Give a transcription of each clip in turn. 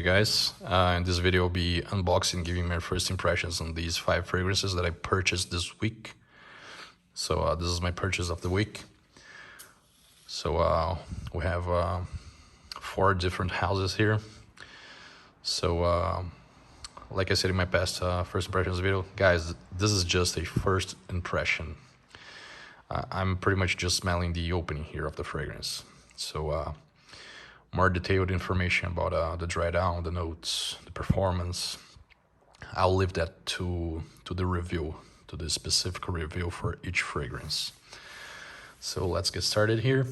guys, in this video I'll be unboxing, giving my first impressions on these 5 fragrances that I purchased this week. So this is my purchase of the week. So we have 4 different houses here. So like I said in my past first impressions video, guys, this is just a first impression. I'm pretty much just smelling the opening here of the fragrance. So more detailed information about the dry down, the notes, the performance, I'll leave that to the review, to the specific review for each fragrance. So let's get started here.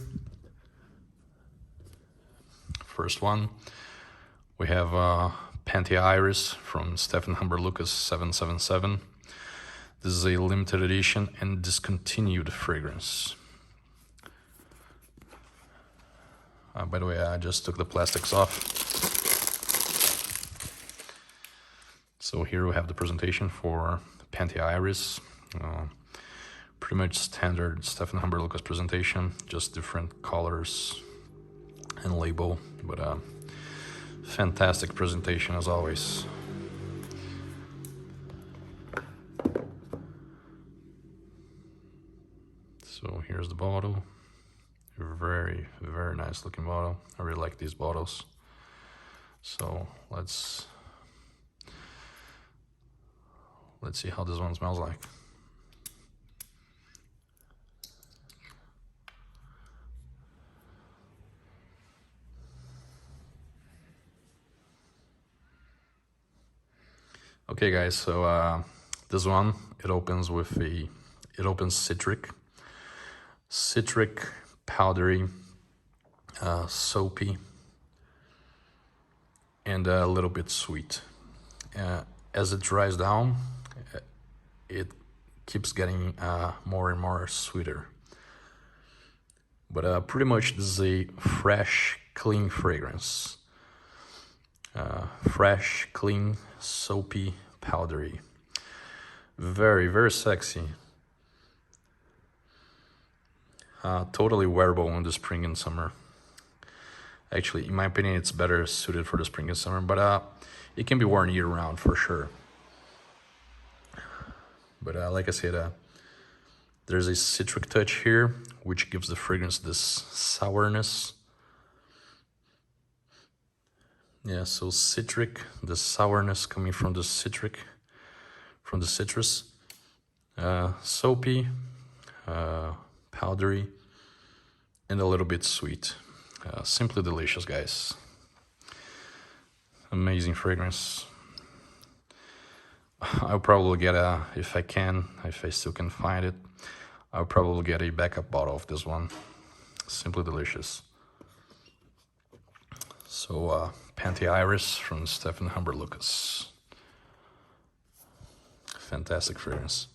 First one, we have Panthea Iris from Stefan Humber Lucas 777. This is a limited edition and discontinued fragrance. By the way, I just took the plastics off. So here we have the presentation for Panthea Iris. Pretty much standard Stefan Humber Lucas presentation, just different colors and label, but fantastic presentation as always. So here's the bottle. Very, very nice looking bottle. I really like these bottles. So let's see how this one smells like. Okay guys, so this one, it opens citric, powdery, soapy, and a little bit sweet. As it dries down, it keeps getting more and more sweeter. But pretty much this is a fresh, clean fragrance. Fresh, clean, soapy, powdery. Very, very sexy. Totally wearable in the spring and summer. Actually, in my opinion, it's better suited for the spring and summer, but it can be worn year-round for sure. But like I said, there's a citric touch here, which gives the fragrance this sourness. Yeah, so citric, the sourness coming from the citric, from the citrus. Soapy, powdery, and a little bit sweet. Simply delicious, guys. Amazing fragrance. I'll probably get if I still can find it, I'll probably get a backup bottle of this one. Simply delicious. So Panthea Iris from Stefan Humber Lucas. Fantastic fragrance.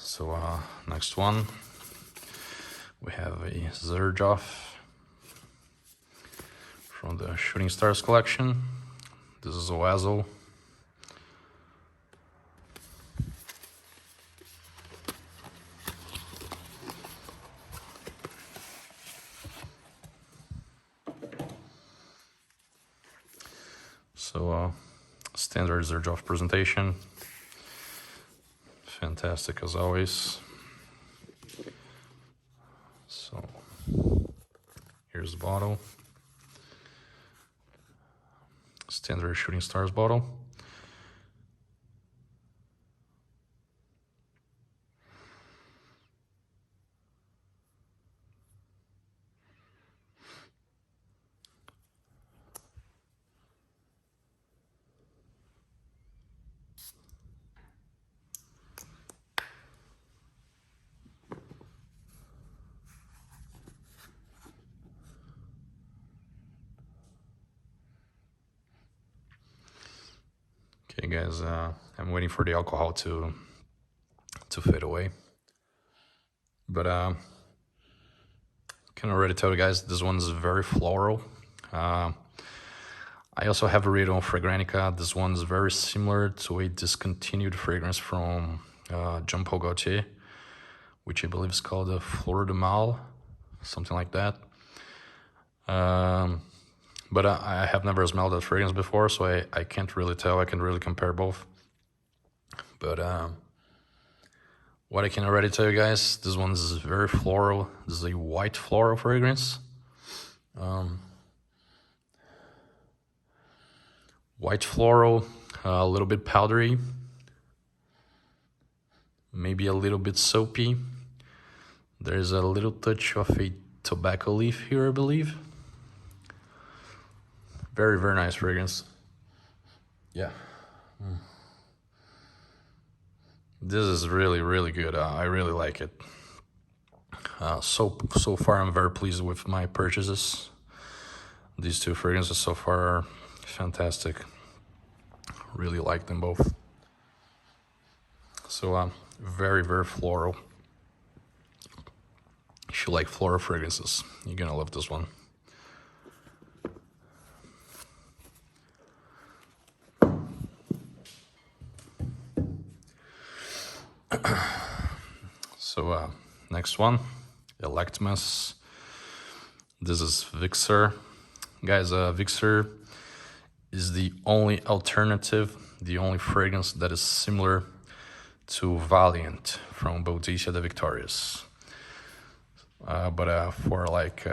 So next one, we have a Zerjoff from the Shooting Stars collection. This is Oesel. So standard Zerjoff presentation. Fantastic as always. So here's the bottle. Standard Shooting Stars bottle. Okay guys, I'm waiting for the alcohol to fade away. But I can already tell you guys this one's very floral. I also have a read on Fragrantica. This one's very similar to a discontinued fragrance from Jean Paul Gaultier, which I believe is called Fleur de Mal, something like that. but I have never smelled that fragrance before, so I can't really tell. I can really compare both. But what I can already tell you guys, this one is very floral. This is a white floral fragrance. White floral, a little bit powdery, maybe a little bit soapy. There's a little touch of a tobacco leaf here, I believe. Very, very nice fragrance. Yeah. This is really, really good. I really like it. So far, I'm very pleased with my purchases. These two fragrances so far are fantastic. Really like them both. So very, very floral. If you like floral fragrances, you're gonna love this one. So next one, Electmus. This is Vixere. Guys, Vixere is the only alternative, the only fragrance that is similar to Valiant from Boudicca de Victorious. But for like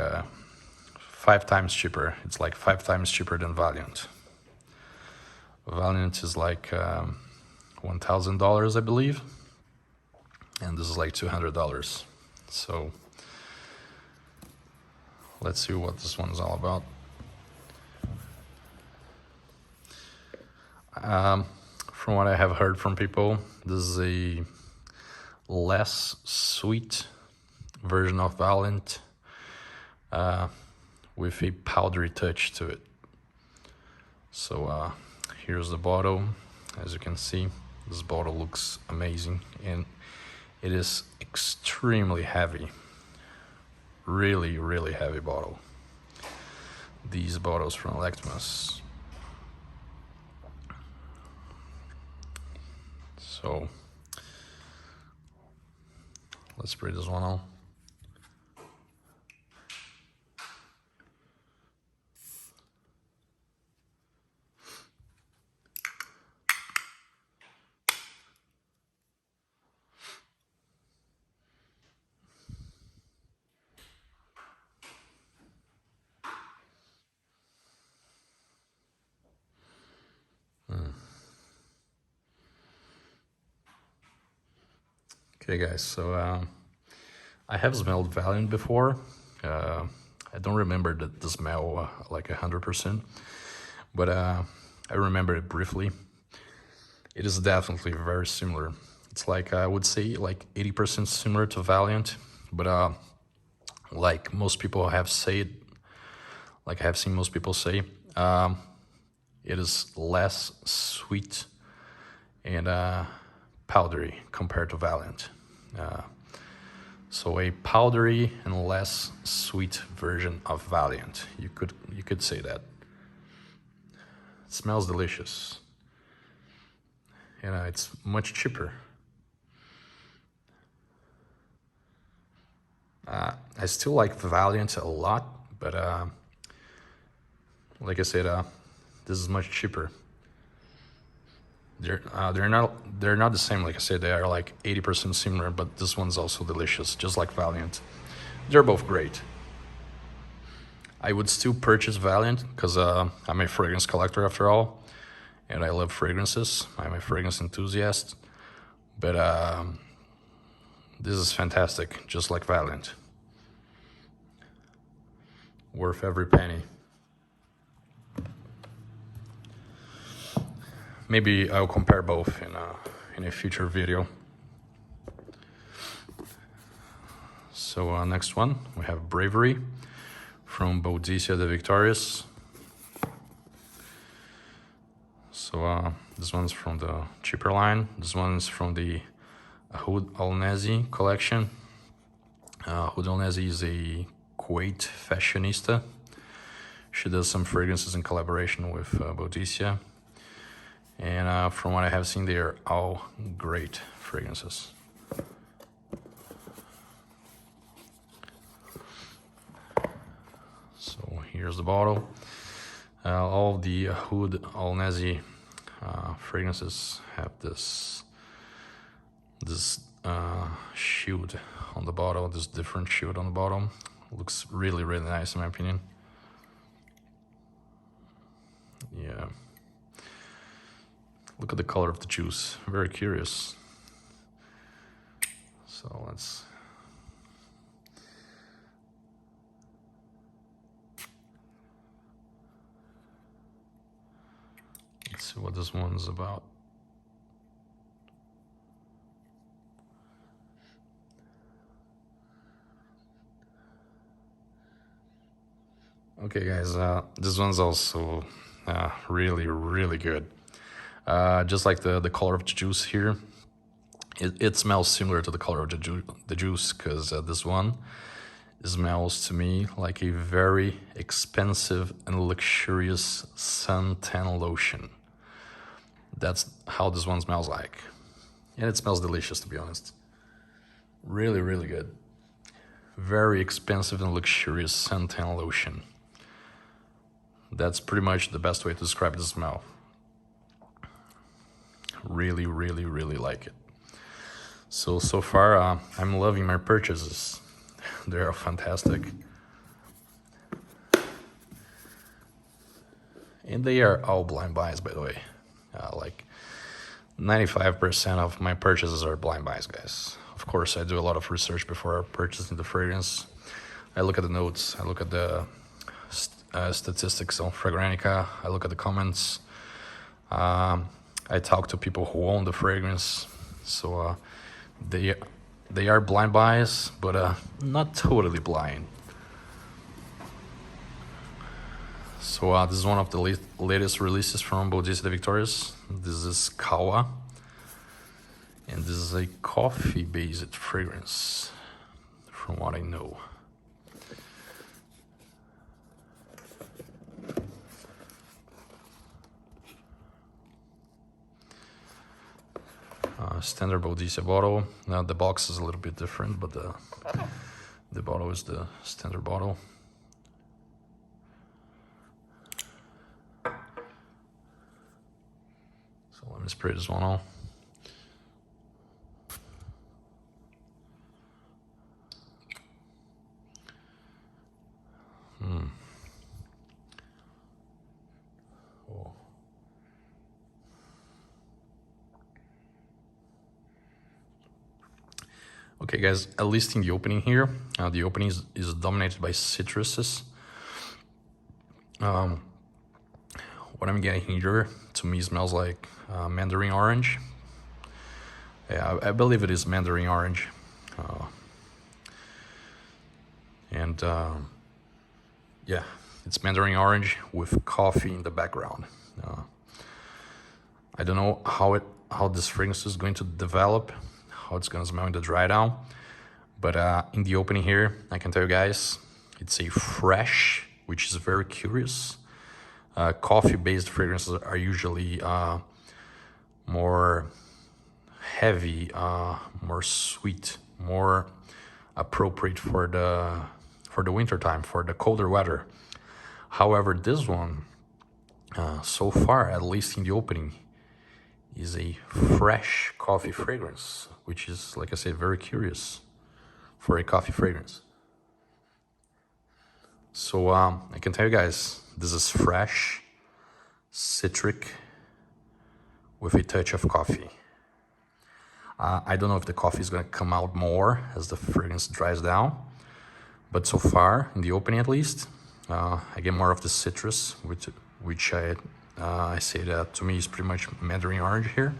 5 times cheaper. It's like 5 times cheaper than Valiant. Valiant is like $1,000, I believe. And this is like $200. So let's see what this one's all about. From what I have heard from people, this is a less sweet version of Valiant with a powdery touch to it. So here's the bottle. As you can see, this bottle looks amazing, and it is extremely heavy. Really, really heavy bottle. These bottles from Electmus. So let's spray this one on. Okay guys, so I have smelled Valiant before. I don't remember the smell like 100%, but I remember it briefly. It is definitely very similar. It's like, I would say like 80% similar to Valiant, but like most people have said, like I have seen most people say, it is less sweet and powdery compared to Valiant. So a powdery and less sweet version of Valiant. You could say that. It smells delicious. It's much cheaper. I still like Valiant a lot, but like I said, this is much cheaper. They're not the same. Like I said, they are like 80% similar, but this one's also delicious, just like Valiant. They're both great. I would still purchase Valiant because I'm a fragrance collector after all, and I love fragrances. I'm a fragrance enthusiast, but this is fantastic, just like Valiant. Worth every penny. Maybe I'll compare both in a future video. So next one, we have Bravery from Boudicca de Victorious. So this one's from the cheaper line. This one's from the Oud Al-Nazi collection. Oud Al-Nazi is a Kuwait fashionista. She does some fragrances in collaboration with Boudicca. And from what I have seen, they are all great fragrances. So here's the bottle. All the Hood All Nazi fragrances have this shield on the bottle, this different shield on the bottom. Looks really, really nice in my opinion. Yeah. Look at the color of the juice. Very curious. So let's see what this one's about. Okay, guys, this one's also really, really good. Just like the color of the juice here, it smells similar to the color of the juice, because this one smells to me like a very expensive and luxurious suntan lotion. That's how this one smells like. And it smells delicious, to be honest. Really, really good. Very expensive and luxurious suntan lotion. That's pretty much the best way to describe the smell. Really, really, really like it. So far, I'm loving my purchases. They are fantastic. And they are all blind buys, by the way. Like 95% of my purchases are blind buys, guys. Of course, I do a lot of research before purchasing the fragrance. I look at the notes, I look at the statistics on Fragrantica, I look at the comments. I talk to people who own the fragrance. So they are blind buys, but not totally blind. So this is one of the latest releases from Boutiques de Victorious. This is Kahwa, and this is a coffee-based fragrance, from what I know. Standard Boutiques bottle. Now the box is a little bit different, but the bottle is the standard bottle. So let me spray this one on. Oh. Okay, guys, at least in the opening here, the opening is dominated by citruses. What I'm getting here, to me, smells like mandarin orange. Yeah, I believe it is mandarin orange. Yeah, it's mandarin orange with coffee in the background. I don't know how this fragrance is going to develop, how it's gonna smell in the dry down, but in the opening here, I can tell you guys, it's a fresh, which is very curious. Coffee-based fragrances are usually more heavy, more sweet, more appropriate for the winter time, for the colder weather. However, this one, so far, at least in the opening, is a fresh coffee fragrance, which is, like I said, very curious for a coffee fragrance. So I can tell you guys, this is fresh, citric, with a touch of coffee. I don't know if the coffee is gonna come out more as the fragrance dries down, but so far, in the opening at least, I get more of the citrus, which I say that to me is pretty much mandarin orange here,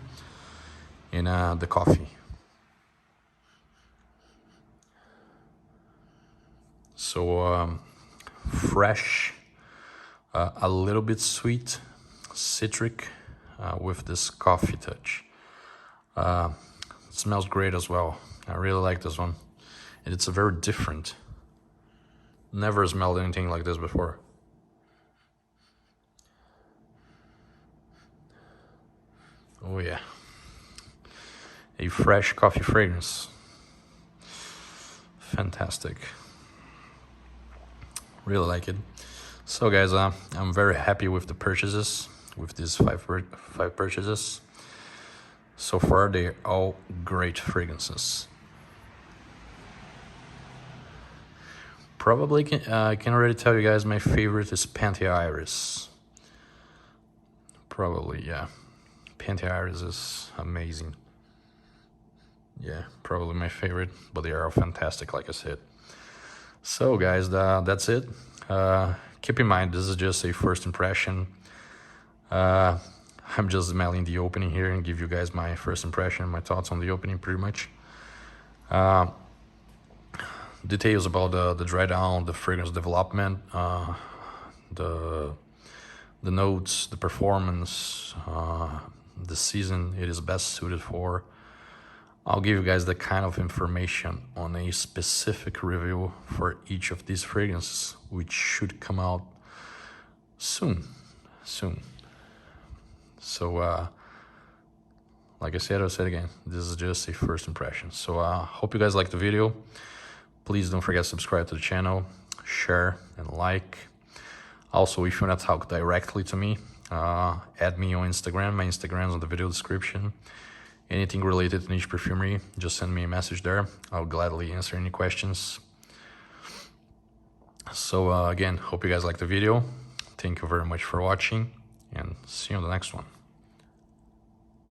in the coffee. So fresh, a little bit sweet, citric, with this coffee touch. It smells great as well. I really like this one, and it's a very different. Never smelled anything like this before. Oh yeah, a fresh coffee fragrance. Fantastic. Really like it. So guys, I'm very happy with the purchases, with these five purchases. So far, they're all great fragrances. Probably I can already tell you guys my favorite is Panthea Iris. Probably, yeah. Panthea Iris is amazing. Yeah, probably my favorite, but they are all fantastic, like I said. So guys, that's it. Keep in mind, this is just a first impression. I'm just smelling the opening here and give you guys my first impression, my thoughts on the opening pretty much. Details about the dry down, the fragrance development, the notes, the performance, the season it is best suited for. I'll give you guys the kind of information on a specific review for each of these fragrances, which should come out soon. So, like I said, I'll say it again, this is just a first impression. So, hope you guys liked the video. Please don't forget to subscribe to the channel, share, and like. Also, if you want to talk directly to me, add me on Instagram. My Instagram is on the video description. Anything related to niche perfumery, just send me a message there. I'll gladly answer any questions. So again, hope you guys liked the video. Thank you very much for watching, and see you on the next one.